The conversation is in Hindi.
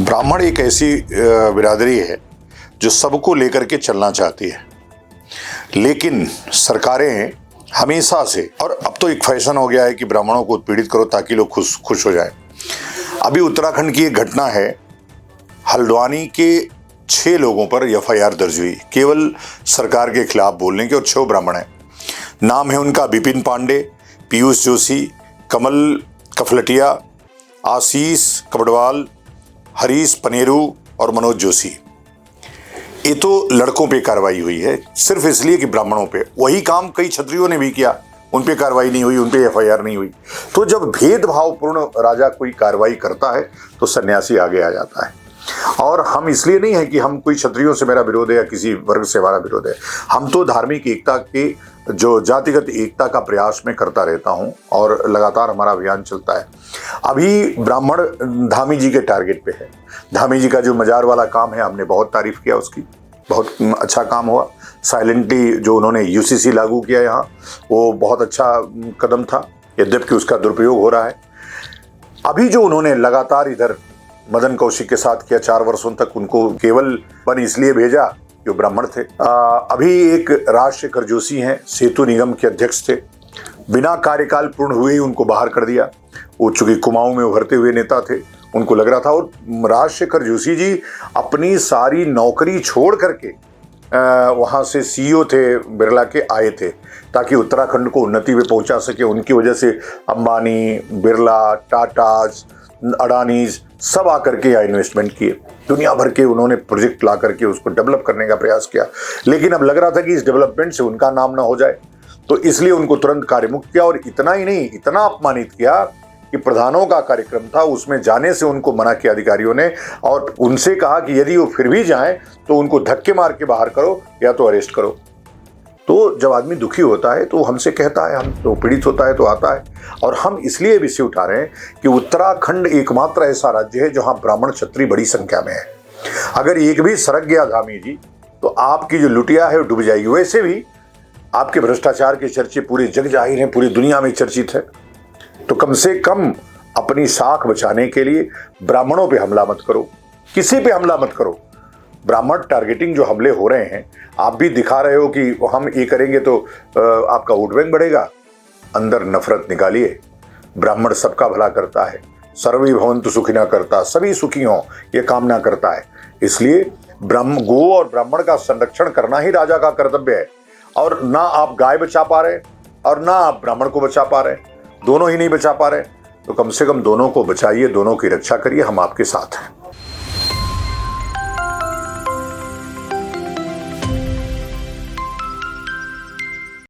ब्राह्मण एक ऐसी बिरादरी है जो सबको लेकर के चलना चाहती है, लेकिन सरकारें हमेशा से, और अब तो एक फैशन हो गया है कि ब्राह्मणों को उत्पीड़ित करो ताकि लोग खुश हो जाएं। अभी उत्तराखंड की एक घटना है, हल्द्वानी के 6 लोगों पर एफआईआर दर्ज हुई केवल सरकार के खिलाफ बोलने के, और 6 ब्राह्मण हैं। नाम है उनका विपिन पांडे, पीयूष जोशी, कमल कफलटिया, आशीष कपड़वाल, हरीश पनेरू और मनोज जोशी। ये तो लड़कों पे कार्रवाई हुई है सिर्फ इसलिए कि ब्राह्मणों पे। वही काम कई क्षत्रियों ने भी किया, उन पे कार्रवाई नहीं हुई, उन पे एफआईआर नहीं हुई। तो जब भेदभावपूर्ण राजा कोई कार्रवाई करता है तो सन्यासी आगे आ जाता है। और हम इसलिए नहीं है कि हम कोई क्षत्रियों से मेरा विरोध है या किसी वर्ग से हमारा विरोध है। हम तो धार्मिक एकता के, जो जातिगत एकता का प्रयास में करता रहता हूं और लगातार हमारा अभियान चलता है। अभी ब्राह्मण धामी जी के टारगेट पे है। धामी जी का जो मजार वाला काम है, हमने बहुत तारीफ किया उसकी, बहुत अच्छा काम हुआ। साइलेंटली जो उन्होंने यूसीसी लागू किया यहाँ, वो बहुत अच्छा कदम था, यद्यपि उसका दुरुपयोग हो रहा है। अभी जो उन्होंने लगातार इधर मदन कौशिक के साथ किया 4 वर्षों तक, उनको केवल वन इसलिए भेजा जो ब्राह्मण थे। अभी एक राजशेखर जोशी हैं, सेतु निगम के अध्यक्ष थे, बिना कार्यकाल पूर्ण हुए ही उनको बाहर कर दिया। वो चूंकि कुमाऊं में उभरते हुए नेता थे, उनको लग रहा था। और राजशेखर जोशी जी अपनी सारी नौकरी छोड़ करके वहाँ से सीईओ थे बिरला के, आए थे ताकि उत्तराखंड को उन्नति में पहुँचा सके। उनकी वजह से अंबानी, बिरला, टाटाज, अडानीज सब आकर के यहाँ इन्वेस्टमेंट किए। दुनिया भर के उन्होंने प्रोजेक्ट ला करके उसको डेवलप करने का प्रयास किया। लेकिन अब लग रहा था कि इस डेवलपमेंट से उनका नाम ना हो जाए, तो इसलिए उनको तुरंत कार्यमुक्त किया। और इतना ही नहीं, इतना अपमानित किया कि प्रधानों का कार्यक्रम था, उसमें जाने से उनको मना किया अधिकारियों ने, और उनसे कहा कि यदि वो फिर भी जाएं तो उनको धक्के मार के बाहर करो या तो अरेस्ट करो। तो जब आदमी दुखी होता है तो हमसे कहता है, हम तो पीड़ित होता है तो आता है। और हम इसलिए विषय उठा रहे हैं कि उत्तराखंड एकमात्र ऐसा राज्य है जहां ब्राह्मण क्षत्रिय बड़ी संख्या में है। अगर एक भी सरक गया धामी जी, तो आपकी जो लुटिया है वो डूब जाएगी। वैसे भी आपके भ्रष्टाचार के चर्चे पूरे जग जाहिर हैं, पूरी दुनिया में चर्चित है। तो कम से कम अपनी साख बचाने के लिए ब्राह्मणों पे हमला मत करो, किसी पे हमला मत करो। ब्राह्मण टारगेटिंग जो हमले हो रहे हैं, आप भी दिखा रहे हो कि हम ये करेंगे तो आपका वोट बैंक बढ़ेगा। अंदर नफरत निकालिए। ब्राह्मण सबका भला करता है, सर्वे भवन्तु सुखिनः करता, सभी सुखी हों ये कामना करता है। इसलिए गो और ब्राह्मण का संरक्षण करना ही राजा का कर्तव्य है। और ना आप गाय बचा पा रहे और ना आप ब्राह्मण को बचा पा रहे, दोनों ही नहीं बचा पा रहे। तो कम से कम दोनों को बचाइए, दोनों की रक्षा करिए, हम आपके साथ हैं।